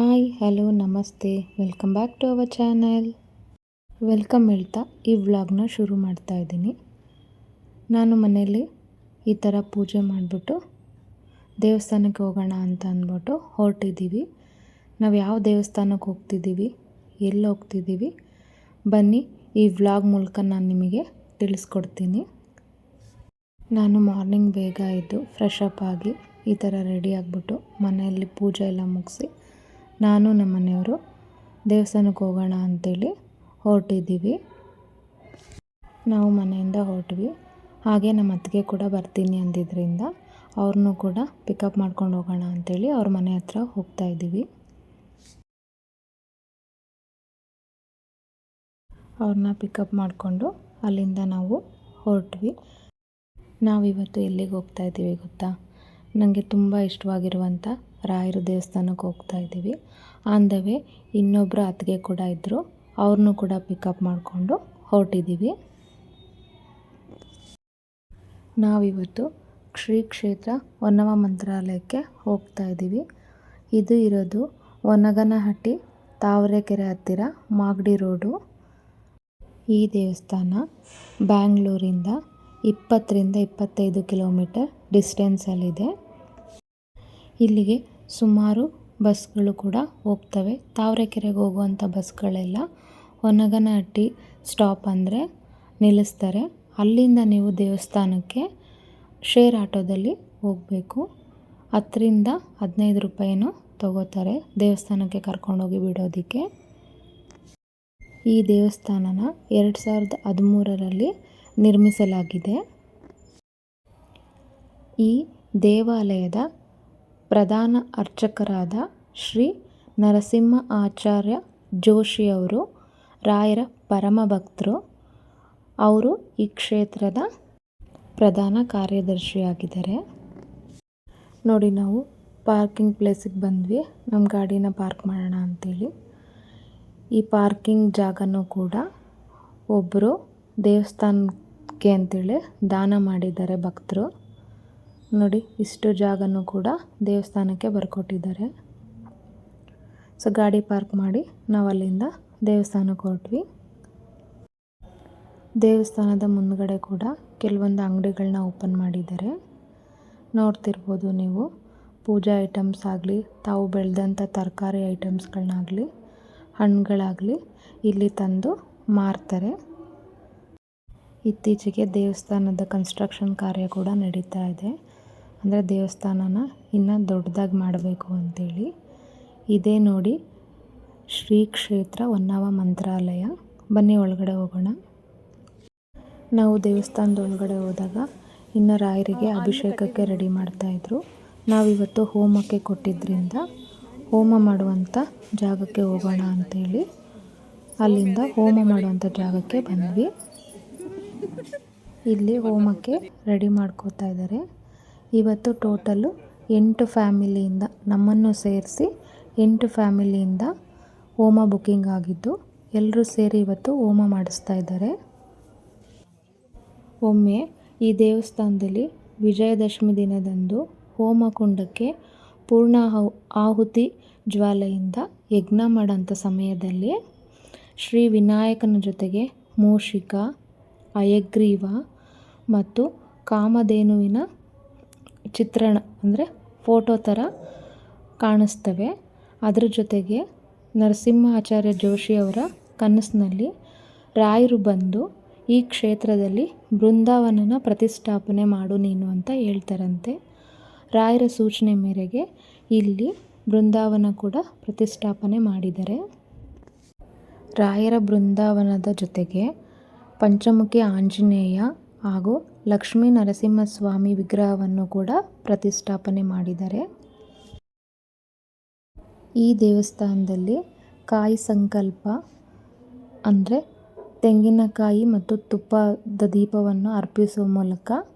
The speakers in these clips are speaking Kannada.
ಹಾಯ್ ಹಲೋ ನಮಸ್ತೆ welcome back to our channel. Welcome ಹೇಳ್ತಾ ಈ ವ್ಲಾಗ್ನ ಶುರು ಮಾಡ್ತಾ ಇದ್ದೀನಿ. ನಾನು ಮನೆಯಲ್ಲಿ ಈ ಥರ ಪೂಜೆ ಮಾಡಿಬಿಟ್ಟು ದೇವಸ್ಥಾನಕ್ಕೆ ಹೋಗೋಣ ಅಂತ ಅಂದ್ಬಿಟ್ಟು ಹೊರಟಿದ್ದೀವಿ. ನಾವು ಯಾವ ದೇವಸ್ಥಾನಕ್ಕೆ ಹೋಗ್ತಿದ್ದೀವಿ, ಎಲ್ಲಿ ಹೋಗ್ತಿದ್ದೀವಿ ಬನ್ನಿ ಈ ವ್ಲಾಗ್ ಮೂಲಕ ನಾನು ನಿಮಗೆ ತಿಳಿಸ್ಕೊಡ್ತೀನಿ. ನಾನು ಮಾರ್ನಿಂಗ್ ಬೇಗ ಎದ್ದು ಫ್ರೆಶ್ ಅಪ್ ಆಗಿ ಈ ಥರ ರೆಡಿ ಆಗಿಬಿಟ್ಟು ಮನೆಯಲ್ಲಿ ಪೂಜೆ ಎಲ್ಲ ಮುಗಿಸಿ ನಾನು ನಮ್ಮ ಮನೆಯವರು ದೇವಸ್ಥಾನಕ್ಕೆ ಹೋಗೋಣ ಅಂಥೇಳಿ ಹೊರಟಿದ್ದೀವಿ. ನಾವು ಮನೆಯಿಂದ ಹೊರಟ್ವಿ. ಹಾಗೆ ನಮ್ಮ ಅತ್ತಿಗೆ ಕೂಡ ಬರ್ತೀನಿ ಅಂದಿದ್ದರಿಂದ ಅವ್ರನ್ನೂ ಕೂಡ ಪಿಕಪ್ ಮಾಡ್ಕೊಂಡು ಹೋಗೋಣ ಅಂಥೇಳಿ ಅವ್ರ ಮನೆ ಹತ್ರ ಹೋಗ್ತಾ ಇದ್ದೀವಿ. ಅವ್ರನ್ನ ಪಿಕಪ್ ಮಾಡಿಕೊಂಡು ಅಲ್ಲಿಂದ ನಾವು ಹೊರಟ್ವಿ. ನಾವಿವತ್ತು ಎಲ್ಲಿಗೆ ಹೋಗ್ತಾ ಇದ್ದೀವಿ ಗೊತ್ತಾ? ನನಗೆ ತುಂಬ ಇಷ್ಟವಾಗಿರುವಂಥ ರಾಯರ ದೇವಸ್ಥಾನಕ್ಕೆ ಹೋಗ್ತಾ ಇದ್ದೀವಿ. ಆನ್ ದ ವೇ ಇನ್ನೊಬ್ಬರು ಅತ್ತಿಗೆ ಕೂಡ ಇದ್ದರು, ಅವ್ರನ್ನೂ ಕೂಡ ಪಿಕಪ್ ಮಾಡಿಕೊಂಡು ಹೊರಟಿದ್ದೀವಿ. ನಾವಿವತ್ತು ಶ್ರೀ ಕ್ಷೇತ್ರ ಹೊನ್ನವ ಮಂತ್ರಾಲಯಕ್ಕೆ ಹೋಗ್ತಾ ಇದ್ದೀವಿ. ಇದು ಇರೋದು ಹೊನ್ನಗನಹಟ್ಟಿ ತಾವರೆಕೆರೆ ಹತ್ತಿರ ಮಾಗಡಿ ರೋಡು. ಈ ದೇವಸ್ಥಾನ ಬ್ಯಾಂಗ್ಳೂರಿಂದ 20ರಿಂದ 25 ಕಿಲೋಮೀಟರ್ ಡಿಸ್ಟೆನ್ಸಲ್ಲಿದೆ. ಇಲ್ಲಿಗೆ ಸುಮಾರು ಬಸ್ಗಳು ಕೂಡ ಹೋಗ್ತವೆ. ತಾವರೆಕೆರೆಗೆ ಹೋಗುವಂಥ ಬಸ್ಗಳೆಲ್ಲ ಹೊನ್ನಗನಹಟ್ಟಿ ಸ್ಟಾಪ್ ಅಂದರೆ ನಿಲ್ಲಿಸ್ತಾರೆ. ಅಲ್ಲಿಂದ ನೀವು ದೇವಸ್ಥಾನಕ್ಕೆ ಶೇರ್ ಆಟೋದಲ್ಲಿ ಹೋಗಬೇಕು. 10ರಿಂದ 15 ರೂಪಾಯಿನೂ ತಗೋತಾರೆ ದೇವಸ್ಥಾನಕ್ಕೆ ಕರ್ಕೊಂಡೋಗಿ ಬಿಡೋದಕ್ಕೆ. ಈ ದೇವಸ್ಥಾನನ 2013ರಲ್ಲಿ ನಿರ್ಮಿಸಲಾಗಿದೆ. ಈ ದೇವಾಲಯದ ಪ್ರಧಾನ ಅರ್ಚಕರಾದ ಶ್ರೀ ನರಸಿಂಹ ಆಚಾರ್ಯ ಜೋಶಿಯವರು ರಾಯರ ಪರಮ ಭಕ್ತರು. ಅವರು ಈ ಕ್ಷೇತ್ರದ ಪ್ರಧಾನ ಕಾರ್ಯದರ್ಶಿಯಾಗಿದ್ದಾರೆ. ನೋಡಿ, ನಾವು ಪಾರ್ಕಿಂಗ್ ಪ್ಲೇಸಿಗೆ ಬಂದ್ವಿ. ನಮ್ಮ ಗಾಡಿನ ಪಾರ್ಕ್ ಮಾಡೋಣ ಅಂಥೇಳಿ. ಈ ಪಾರ್ಕಿಂಗ್ ಜಾಗನೂ ಕೂಡ ಒಬ್ಬರು ದೇವಸ್ಥಾನಕ್ಕೆ ಅಂತೇಳಿ ದಾನ ಮಾಡಿದ್ದಾರೆ ಭಕ್ತರು. ನೋಡಿ, ಇಷ್ಟು ಜಾಗನೂ ಕೂಡ ದೇವಸ್ಥಾನಕ್ಕೆ ಬರ್ಕೊಟ್ಟಿದ್ದಾರೆ. ಸೊ ಗಾಡಿ ಪಾರ್ಕ್ ಮಾಡಿ ನಾವು ಅಲ್ಲಿಂದ ದೇವಸ್ಥಾನಕ್ಕೆ ಹೊರಟ್ವಿ. ದೇವಸ್ಥಾನದ ಮುಂದ್ಗಡೆ ಕೂಡ ಕೆಲವೊಂದು ಅಂಗಡಿಗಳನ್ನ ಓಪನ್ ಮಾಡಿದ್ದಾರೆ. ನೋಡ್ತಿರ್ಬೋದು ನೀವು, ಪೂಜಾ ಐಟಮ್ಸ್ ಆಗಲಿ, ತಾವು ಬೆಳೆದಂಥ ತರಕಾರಿ ಐಟಮ್ಸ್ಗಳನ್ನಾಗಲಿ, ಹಣ್ಣುಗಳಾಗಲಿ ಇಲ್ಲಿ ತಂದು ಮಾರ್ತಾರೆ. ಇತ್ತೀಚೆಗೆ ದೇವಸ್ಥಾನದ ಕನ್ಸ್ಟ್ರಕ್ಷನ್ ಕಾರ್ಯ ಕೂಡ ನಡೀತಾ ಇದೆ. ಅಂದರೆ ದೇವಸ್ಥಾನನ ಇನ್ನೂ ದೊಡ್ಡದಾಗಿ ಮಾಡಬೇಕು ಅಂಥೇಳಿ. ಇದೇ ನೋಡಿ ಶ್ರೀ ಕ್ಷೇತ್ರ ಹೊನ್ನವ ಮಂತ್ರಾಲಯ. ಬನ್ನಿ ಒಳಗಡೆ ಹೋಗೋಣ. ನಾವು ದೇವಸ್ಥಾನದ ಒಳಗಡೆ ಹೋದಾಗ ಇನ್ನು ರಾಯರಿಗೆ ಅಭಿಷೇಕಕ್ಕೆ ರೆಡಿ ಮಾಡ್ತಾಯಿದ್ರು. ನಾವಿವತ್ತು ಹೋಮಕ್ಕೆ ಕೊಟ್ಟಿದ್ದರಿಂದ ಹೋಮ ಮಾಡುವಂಥ ಜಾಗಕ್ಕೆ ಹೋಗೋಣ ಅಂಥೇಳಿ ಅಲ್ಲಿಂದ ಹೋಮ ಮಾಡುವಂಥ ಜಾಗಕ್ಕೆ ಬಂದ್ವಿ. ಇಲ್ಲಿ ಹೋಮಕ್ಕೆ ರೆಡಿ ಮಾಡ್ಕೋತಾ ಇದ್ದಾರೆ. ಇವತ್ತು ಟೋಟಲ್ಲು 8 ಫ್ಯಾಮಿಲಿಯಿಂದ, ನಮ್ಮನ್ನು ಸೇರಿಸಿ 8 ಫ್ಯಾಮಿಲಿಯಿಂದ ಹೋಮ ಬುಕ್ಕಿಂಗ್ ಆಗಿದ್ದು ಎಲ್ಲರೂ ಸೇರಿ ಇವತ್ತು ಹೋಮ ಮಾಡಿಸ್ತಾ ಇದ್ದಾರೆ. ಒಮ್ಮೆ ಈ ದೇವಸ್ಥಾನದಲ್ಲಿ ವಿಜಯದಶಮಿ ದಿನದಂದು ಹೋಮಕುಂಡಕ್ಕೆ ಪೂರ್ಣ ಆಹುತಿ ಜ್ವಾಲೆಯಿಂದ ಯಜ್ಞ ಮಾಡೋಂಥ ಸಮಯದಲ್ಲಿ ಶ್ರೀ ವಿನಾಯಕನ ಜೊತೆಗೆ ಮೂಷಿಕ, ಹಯಗ್ರೀವ ಮತ್ತು ಕಾಮಧೇನುವಿನ ಚಿತ್ರಣ ಅಂದರೆ ಫೋಟೋ ಥರ ಕಾಣಿಸ್ತವೆ. ಅದ್ರ ಜೊತೆಗೆ ನರಸಿಂಹ ಆಚಾರ್ಯ ಜೋಶಿಯವರ ಕನಸಿನಲ್ಲಿ ರಾಯರು ಬಂದು ಈ ಕ್ಷೇತ್ರದಲ್ಲಿ ಬೃಂದಾವನನ ಪ್ರತಿಷ್ಠಾಪನೆ ಮಾಡು ನೀನು ಅಂತ ಹೇಳ್ತಾರಂತೆ. ರಾಯರ ಸೂಚನೆ ಮೇರೆಗೆ ಇಲ್ಲಿ ಬೃಂದಾವನ ಕೂಡ ಪ್ರತಿಷ್ಠಾಪನೆ ಮಾಡಿದ್ದಾರೆ. ರಾಯರ ಬೃಂದಾವನದ ಜೊತೆಗೆ ಪಂಚಮುಖಿ ಆಂಜನೇಯ ಹಾಗೂ ಲಕ್ಷ್ಮೀ ನರಸಿಂಹಸ್ವಾಮಿ ವಿಗ್ರಹವನ್ನು ಕೂಡ ಪ್ರತಿಷ್ಠಾಪನೆ ಮಾಡಿದ್ದಾರೆ. ಈ ದೇವಸ್ಥಾನದಲ್ಲಿ ಕಾಯಿ ಸಂಕಲ್ಪ ಅಂದರೆ ತೆಂಗಿನಕಾಯಿ ಮತ್ತು ತುಪ್ಪದ ದೀಪವನ್ನು ಅರ್ಪಿಸುವ ಮೂಲಕ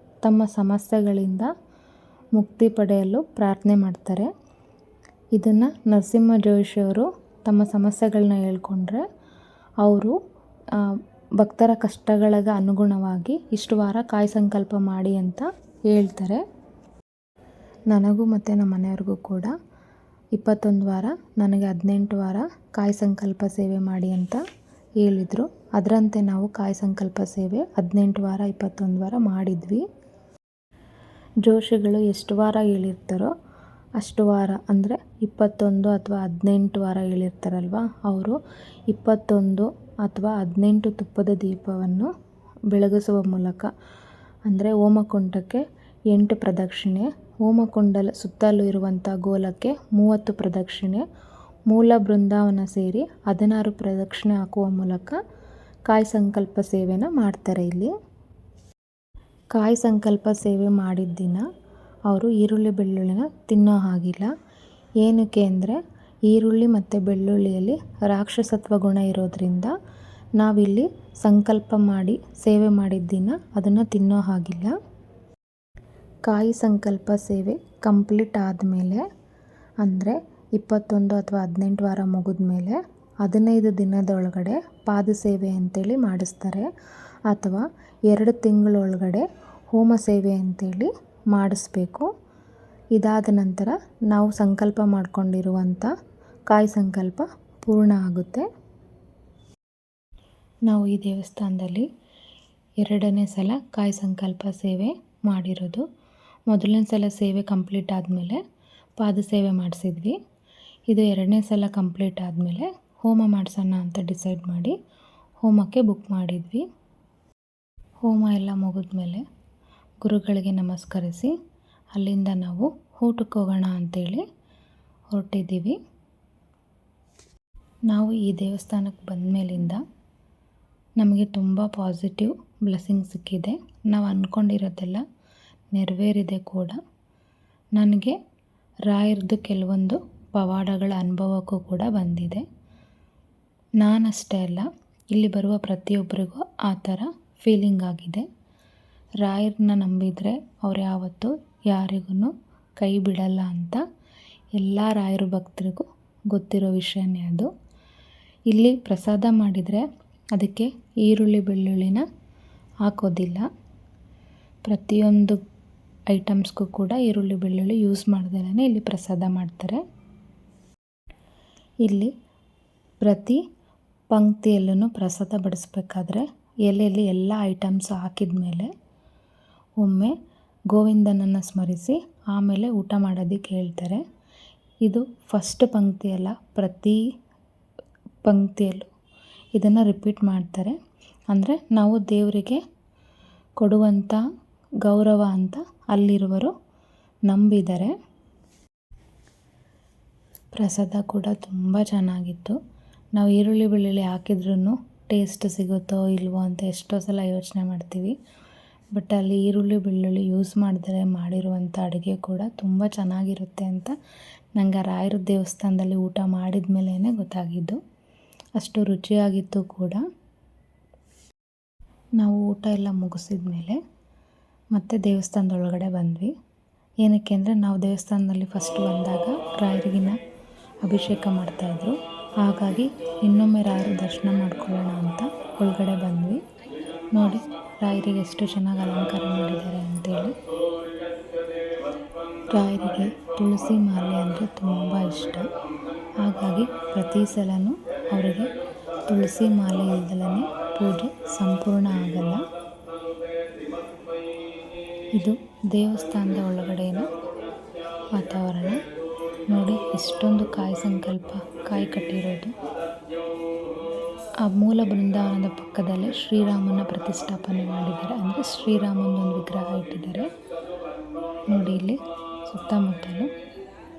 ತಮ್ಮ ಸಮಸ್ಯೆಗಳಿಂದ ಮುಕ್ತಿ ಪಡೆಯಲು ಪ್ರಾರ್ಥನೆ ಮಾಡ್ತಾರೆ. ಇದನ್ನು ನರಸಿಂಹ ಜೋಶಿಯವರು ತಮ್ಮ ಸಮಸ್ಯೆಗಳನ್ನ ಹೇಳ್ಕೊಂಡ್ರೆ ಅವರು ಭಕ್ತರ ಕಷ್ಟಗಳಿಗೆ ಅನುಗುಣವಾಗಿ ಇಷ್ಟು ವಾರ ಕಾಯಿ ಸಂಕಲ್ಪ ಮಾಡಿ ಅಂತ ಹೇಳ್ತಾರೆ. ನನಗೂ ಮತ್ತು ನಮ್ಮ ಮನೆಯವ್ರಿಗೂ ಕೂಡ 21 ವಾರ, ನನಗೆ 18 ವಾರ ಕಾಯಿ ಸಂಕಲ್ಪ ಸೇವೆ ಮಾಡಿ ಅಂತ ಹೇಳಿದರು. ಅದರಂತೆ ನಾವು ಕಾಯಿ ಸಂಕಲ್ಪ ಸೇವೆ 18 ವಾರ 21 ವಾರ ಮಾಡಿದ್ವಿ. ಜೋಶಿಗಳು ಎಷ್ಟು ವಾರ ಹೇಳಿರ್ತಾರೋ ಅಷ್ಟು ವಾರ, ಅಂದರೆ 21 ಅಥವಾ 18 ವಾರ ಹೇಳಿರ್ತಾರಲ್ವ, ಅವರು 21 ಅಥವಾ 18 ತುಪ್ಪದ ದೀಪವನ್ನು ಬೆಳಗಿಸುವ ಮೂಲಕ, ಅಂದರೆ ಹೋಮಕುಂಡಕ್ಕೆ 8 ಪ್ರದಕ್ಷಿಣೆ, ಹೋಮಕುಂಡಲ ಸುತ್ತಲೂ ಇರುವಂಥ ಗೋಲಕ್ಕೆ 30 ಪ್ರದಕ್ಷಿಣೆ, ಮೂಲ ಬೃಂದಾವನ ಸೇರಿ 16 ಪ್ರದಕ್ಷಿಣೆ ಹಾಕುವ ಮೂಲಕ ಕಾಯಿ ಸಂಕಲ್ಪ ಸೇವೆನ ಮಾಡ್ತಾರೆ. ಇಲ್ಲಿ ಕಾಯಿ ಸಂಕಲ್ಪ ಸೇವೆ ಮಾಡಿದ ದಿನ ಅವರು ಈರುಳ್ಳಿ ಬೆಳ್ಳುಳ್ಳಿನ ತಿನ್ನೋ ಹಾಗಿಲ್ಲ. ಏನಕ್ಕೆ ಅಂದರೆ ಈರುಳ್ಳಿ ಮತ್ತು ಬೆಳ್ಳುಳ್ಳಿಯಲ್ಲಿ ರಾಕ್ಷಸತ್ವ ಗುಣ ಇರೋದ್ರಿಂದ ನಾವಿಲ್ಲಿ ಸಂಕಲ್ಪ ಮಾಡಿ ಸೇವೆ ಮಾಡಿದ ದಿನ ಅದನ್ನು ತಿನ್ನೋ ಹಾಗಿಲ್ಲ. ಕಾಯಿ ಸಂಕಲ್ಪ ಸೇವೆ ಕಂಪ್ಲೀಟ್ ಆದಮೇಲೆ, ಅಂದರೆ 21 ಅಥವಾ 18 ವಾರ ಮುಗಿದ ಮೇಲೆ 15 ದಿನದೊಳಗಡೆ ಪಾದ ಸೇವೆ ಅಂತೇಳಿ ಮಾಡಿಸ್ತಾರೆ, ಅಥವಾ 2 ತಿಂಗಳೊಳಗಡೆ ಹೋಮ ಸೇವೆ ಅಂತೇಳಿ ಮಾಡಿಸ್ಬೇಕು. ಇದಾದ ನಂತರ ನಾವು ಸಂಕಲ್ಪ ಮಾಡಿಕೊಂಡಿರುವಂಥ ಕಾಯಿ ಸಂಕಲ್ಪ ಪೂರ್ಣ ಆಗುತ್ತೆ. ನಾವು ಈ ದೇವಸ್ಥಾನದಲ್ಲಿ 2ನೇ ಸಲ ಕಾಯಿ ಸಂಕಲ್ಪ ಸೇವೆ ಮಾಡಿರೋದು. ಮೊದಲನೇ ಸಲ ಸೇವೆ ಕಂಪ್ಲೀಟ್ ಆದಮೇಲೆ ಪಾದ ಸೇವೆ ಮಾಡಿಸಿದ್ವಿ. ಇದು 2ನೇ ಸಲ ಕಂಪ್ಲೀಟ್ ಆದಮೇಲೆ ಹೋಮ ಮಾಡಿಸೋಣ ಅಂತ ಡಿಸೈಡ್ ಮಾಡಿ ಹೋಮಕ್ಕೆ ಬುಕ್ ಮಾಡಿದ್ವಿ. ಹೋಮ ಎಲ್ಲ ಮುಗಿದ್ಮೇಲೆ ಗುರುಗಳಿಗೆ ನಮಸ್ಕರಿಸಿ ಅಲ್ಲಿಂದ ನಾವು ಊಟಕ್ಕೆ ಹೋಗೋಣ ಅಂತೇಳಿ ಹೊರಟಿದ್ದೀವಿ. ನಾವು ಈ ದೇವಸ್ಥಾನಕ್ಕೆ ಬಂದ ಮೇಲಿಂದ ನಮಗೆ ತುಂಬ ಪಾಸಿಟಿವ್ ಬ್ಲೆಸ್ಸಿಂಗ್ ಸಿಕ್ಕಿದೆ. ನಾವು ಅಂದ್ಕೊಂಡಿರೋದೆಲ್ಲ ನೆರವೇರಿದೆ ಕೂಡ. ನನಗೆ ರಾಯರದ್ದು ಕೆಲವೊಂದು ಪವಾಡಗಳ ಅನುಭವಕ್ಕೂ ಕೂಡ ಬಂದಿದೆ. ನಾನಷ್ಟೇ ಅಲ್ಲ, ಇಲ್ಲಿ ಬರುವ ಪ್ರತಿಯೊಬ್ಬರಿಗೂ ಆ ಥರ ಫೀಲಿಂಗ್ ಆಗಿದೆ. ರಾಯರನ್ನ ನಂಬಿದರೆ ಅವ್ರು ಯಾವತ್ತೂ ಯಾರಿಗೂ ಕೈ ಬಿಡಲ್ಲ ಅಂತ ಎಲ್ಲ ರಾಯರ ಭಕ್ತರಿಗೂ ಗೊತ್ತಿರೋ ವಿಷಯನೇ ಅದು. ಇಲ್ಲಿ ಪ್ರಸಾದ ಮಾಡಿದರೆ ಅದಕ್ಕೆ ಈರುಳ್ಳಿ ಬೆಳ್ಳುಳ್ಳಿನ ಹಾಕೋದಿಲ್ಲ. ಪ್ರತಿಯೊಂದು ಐಟಮ್ಸ್ಗೂ ಕೂಡ ಈರುಳ್ಳಿ ಬೆಳ್ಳುಳ್ಳಿ ಯೂಸ್ ಮಾಡ್ದಲೇ ಇಲ್ಲಿ ಪ್ರಸಾದ ಮಾಡ್ತಾರೆ. ಇಲ್ಲಿ ಪ್ರತಿ ಪಂಕ್ತಿಯಲ್ಲೂ ಪ್ರಸಾದ ಬಡಿಸ್ಬೇಕಾದ್ರೆ ಎಲೆಯಲ್ಲಿ ಎಲ್ಲ ಐಟಮ್ಸ್ ಹಾಕಿದ ಮೇಲೆ ಒಮ್ಮೆ ಗೋವಿಂದನನ್ನು ಸ್ಮರಿಸಿ ಆಮೇಲೆ ಊಟ ಮಾಡೋದಕ್ಕೆ ಹೇಳ್ತಾರೆ. ಇದು ಫಸ್ಟ್ ಪಂಕ್ತಿಯಲ್ಲ, ಪ್ರತಿ ಪಂಕ್ತಿಯಲ್ಲೂ ಇದನ್ನು ರಿಪೀಟ್ ಮಾಡ್ತಾರೆ. ಅಂದರೆ ನಾವು ದೇವರಿಗೆ ಕೊಡುವಂಥ ಗೌರವ ಅಂತ ಅಲ್ಲಿರುವರು ನಂಬಿದ್ದಾರೆ. ಪ್ರಸಾದ ಕೂಡ ತುಂಬ ಚೆನ್ನಾಗಿತ್ತು. ನಾವು ಈರುಳ್ಳಿ ಬೆಳ್ಳುಳ್ಳಿ ಹಾಕಿದ್ರೂ ಟೇಸ್ಟ್ ಸಿಗುತ್ತೋ ಇಲ್ವೋ ಅಂತ ಎಷ್ಟೋ ಸಲ ಯೋಚನೆ ಮಾಡ್ತೀವಿ. ಬಟ್ ಅಲ್ಲಿ ಈರುಳ್ಳಿ ಬೆಳ್ಳುಳ್ಳಿ ಯೂಸ್ ಮಾಡಿದ್ರೆ ಮಾಡಿರುವಂಥ ಅಡುಗೆ ಕೂಡ ತುಂಬ ಚೆನ್ನಾಗಿರುತ್ತೆ ಅಂತ ನನಗೆ ರಾಯರ ದೇವಸ್ಥಾನದಲ್ಲಿ ಊಟ ಮಾಡಿದ ಮೇಲೇ ಗೊತ್ತಾಗಿದ್ದು. ಅಷ್ಟು ರುಚಿಯಾಗಿತ್ತು ಕೂಡ. ನಾವು ಊಟ ಎಲ್ಲ ಮುಗಿಸಿದ ಮೇಲೆ ಮತ್ತೆ ದೇವಸ್ಥಾನದೊಳಗಡೆ ಬಂದ್ವಿ. ಏನಕ್ಕೆ ಅಂದರೆ ನಾವು ದೇವಸ್ಥಾನದಲ್ಲಿ ಫಸ್ಟ್ ಬಂದಾಗ ರಾಯರಿಗಿನ ಅಭಿಷೇಕ ಮಾಡ್ತಾಯಿದ್ರು. ಹಾಗಾಗಿ ಇನ್ನೊಮ್ಮೆ ರಾಯರ ದರ್ಶನ ಮಾಡ್ಕೊಳ್ಳೋಣ ಅಂತ ಒಳಗಡೆ ಬಂದ್ವಿ. ನೋಡಿ ರಾಯರಿಗೆ ಎಷ್ಟು ಚೆನ್ನಾಗಿ ಅಲಂಕಾರ ಮಾಡಿದ್ದಾರೆ ಅಂತೇಳಿ. ರಾಯರಿಗೆ ತುಳಸಿ ಮಾಲೆ ಅಂದರೆ ತುಂಬ ಇಷ್ಟ. ಹಾಗಾಗಿ ಪ್ರತಿ ಸಲನೂ ಅವರಿಗೆ ತುಳಸಿ ಮಾಲೆ ಇಲ್ದಲೇ ಪೂಜೆ ಸಂಪೂರ್ಣ ಆಗಲ್ಲ. ಇದು ದೇವಸ್ಥಾನದ ಒಳಗಡೆಯ ವಾತಾವರಣ. ನೋಡಿ ಎಷ್ಟೊಂದು ಕಾಯಿ ಸಂಕಲ್ಪ ಕಾಯಿ ಕಟ್ಟಿರೋದು. ಆ ಮೂಲ ಬೃಂದಾವನದ ಪಕ್ಕದಲ್ಲೇ ಶ್ರೀರಾಮನ ಪ್ರತಿಷ್ಠಾಪನೆ ಮಾಡಿದ್ದಾರೆ. ಅಂದರೆ ಶ್ರೀರಾಮನೊಂದು ವಿಗ್ರಹ ಇಟ್ಟಿದ್ದಾರೆ. ನೋಡಿ ಇಲ್ಲಿ ಸುತ್ತಮುತ್ತಲು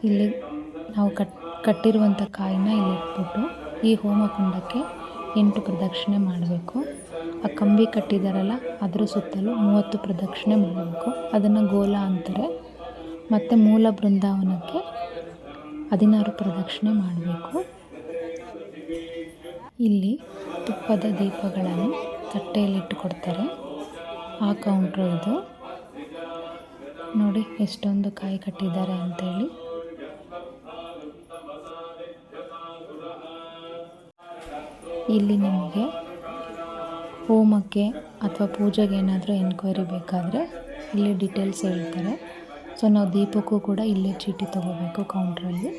ಇಲ್ಲಿ ನಾವು ಕಟ್ಟಿರುವಂಥ ಕಾಯಿನ ಇಲ್ಲಿ ಇಟ್ಬಿಟ್ಟು ಈ ಹೋಮಕುಂಡಕ್ಕೆ 8 ಪ್ರದಕ್ಷಿಣೆ ಮಾಡಬೇಕು. ಆ ಕಂಬಿ ಕಟ್ಟಿದಾರಲ್ಲ ಅದರ ಸುತ್ತಲೂ 30 ಪ್ರದಕ್ಷಿಣೆ ಮಾಡಬೇಕು. ಅದನ್ನು ಗೋಲ ಅಂತಾರೆ. ಮತ್ತು ಮೂಲ ಬೃಂದಾವನಕ್ಕೆ 16 ಪ್ರದಕ್ಷಿಣೆ ಮಾಡಬೇಕು. ಇಲ್ಲಿ ತುಪ್ಪದ ದೀಪಗಳನ್ನು ತಟ್ಟೆಯಲ್ಲಿಟ್ಟು ಕೊಡ್ತಾರೆ. ಆ ಕೌಂಟ್ರು ಇದು. ನೋಡಿ ಎಷ್ಟೊಂದು ಕಾಯಿ ಕಟ್ಟಿದ್ದಾರೆ ಅಂತೇಳಿ. ಇಲ್ಲಿ ನಿಮಗೆ ಹೋಮಕ್ಕೆ ಅಥವಾ ಪೂಜೆಗೆ ಏನಾದರೂ ಎನ್ಕ್ವೈರಿ ಬೇಕಾದರೆ ಇಲ್ಲಿ ಡೀಟೇಲ್ಸ್ ಹೇಳ್ತಾರೆ. ಸೊ ನಾವು ದೀಪಕ್ಕೂ ಕೂಡ ಇಲ್ಲೇ ಚೀಟಿ ತೊಗೋಬೇಕು ಕೌಂಟ್ರಲ್ಲಿ.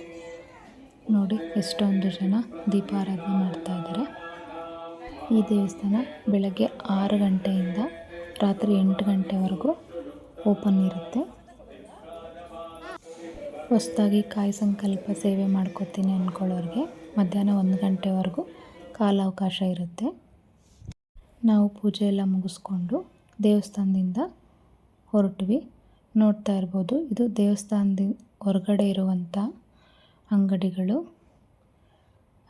ನೋಡಿ ಎಷ್ಟೊಂದು ಜನ ದೀಪಾರಾಧನೆ ಮಾಡ್ತಾಯಿದ್ದಾರೆ. ಈ ದೇವಸ್ಥಾನ ಬೆಳಗ್ಗೆ 6 ಗಂಟೆಯಿಂದ ರಾತ್ರಿ 8 ಗಂಟೆವರೆಗೂ ಓಪನ್ ಇರುತ್ತೆ. ಹೊಸದಾಗಿ ಕಾಯಿ ಸಂಕಲ್ಪ ಸೇವೆ ಮಾಡ್ಕೋತೀನಿ ಅಂದ್ಕೊಳ್ಳೋರಿಗೆ ಮಧ್ಯಾಹ್ನ 1 ಗಂಟೆವರೆಗೂ ಕಾಲಾವಕಾಶ ಇರುತ್ತೆ. ನಾವು ಪೂಜೆ ಎಲ್ಲ ಮುಗಿಸ್ಕೊಂಡು ದೇವಸ್ಥಾನದಿಂದ ಹೊರಟ್ವಿ. ನೋಡ್ತಾ ಇರ್ಬೋದು, ಇದು ದೇವಸ್ಥಾನದಿಂದ ಹೊರಗಡೆ ಇರುವಂಥ ಅಂಗಡಿಗಳು.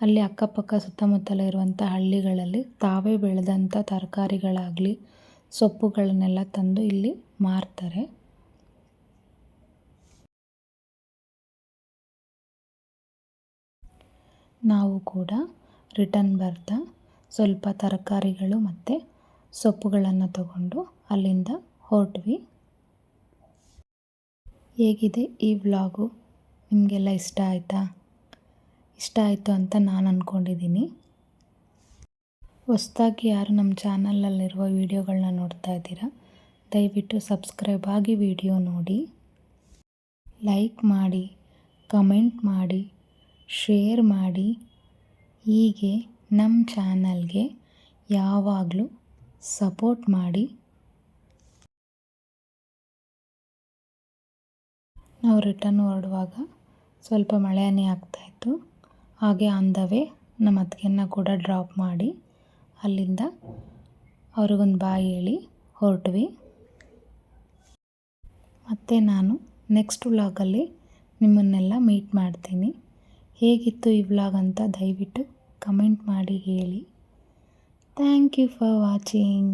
ಅಲ್ಲಿ ಅಕ್ಕಪಕ್ಕ ಸುತ್ತಮುತ್ತಲ ಇರುವಂಥ ಹಳ್ಳಿಗಳಲ್ಲಿ ತಾವೇ ಬೆಳೆದಂಥ ತರಕಾರಿಗಳಾಗಲಿ ಸೊಪ್ಪುಗಳನ್ನೆಲ್ಲ ತಂದು ಇಲ್ಲಿ ಮಾರ್ತಾರೆ. ನಾವು ಕೂಡ ರಿಟರ್ನ್ ಬರ್ತಾ ಸ್ವಲ್ಪ ತರಕಾರಿಗಳು ಮತ್ತು ಸೊಪ್ಪುಗಳನ್ನು ತಗೊಂಡು ಅಲ್ಲಿಂದ ಹೊರಟ್ವಿ. ಹೇಗಿದೆ ಈ ವ್ಲಾಗು? ನಿಮಗೆಲ್ಲ ಇಷ್ಟ ಆಯಿತಾ? ಇಷ್ಟ ಆಯಿತು ಅಂತ ನಾನು ಅಂದ್ಕೊಂಡಿದ್ದೀನಿ. ಹೊಸದಾಗಿ ಯಾರು ನಮ್ಮ ಚಾನಲಲ್ಲಿರುವ ವೀಡಿಯೋಗಳನ್ನ ನೋಡ್ತಾ ಇದ್ದೀರಾ, ದಯವಿಟ್ಟು ಸಬ್ಸ್ಕ್ರೈಬ್ ಆಗಿ ವಿಡಿಯೋ ನೋಡಿ, ಲೈಕ್ ಮಾಡಿ, ಕಮೆಂಟ್ ಮಾಡಿ, ಶೇರ್ ಮಾಡಿ. ಹೀಗೆ ನಮ್ಮ ಚಾನಲ್ಗೆ ಯಾವಾಗಲೂ ಸಪೋರ್ಟ್ ಮಾಡಿ. ನಾವು ರಿಟರ್ನ್ ಹೊರಡುವಾಗ ಸ್ವಲ್ಪ ಮಳೆನೇ ಆಗ್ತಾಯಿತ್ತು. ಹಾಗೆ ಆನ್ ದ ವೇ ನಮ್ಮ ಅತ್ತಿಗೆನ ಕೂಡ ಡ್ರಾಪ್ ಮಾಡಿ ಅಲ್ಲಿಂದ ಅವ್ರಿಗೊಂದು ಬಾಯ್ ಹೇಳಿ ಹೊರಟ್ವಿ. ಮತ್ತು ನಾನು ನೆಕ್ಸ್ಟ್ ವ್ಲಾಗಲ್ಲಿ ನಿಮ್ಮನ್ನೆಲ್ಲ ಮೀಟ್ ಮಾಡ್ತೀನಿ. ಹೇಗಿತ್ತು ಈ ವ್ಲಾಗ್ ಅಂತ ದಯವಿಟ್ಟು ಕಮೆಂಟ್ ಮಾಡಿ ಹೇಳಿ. Thank you for watching.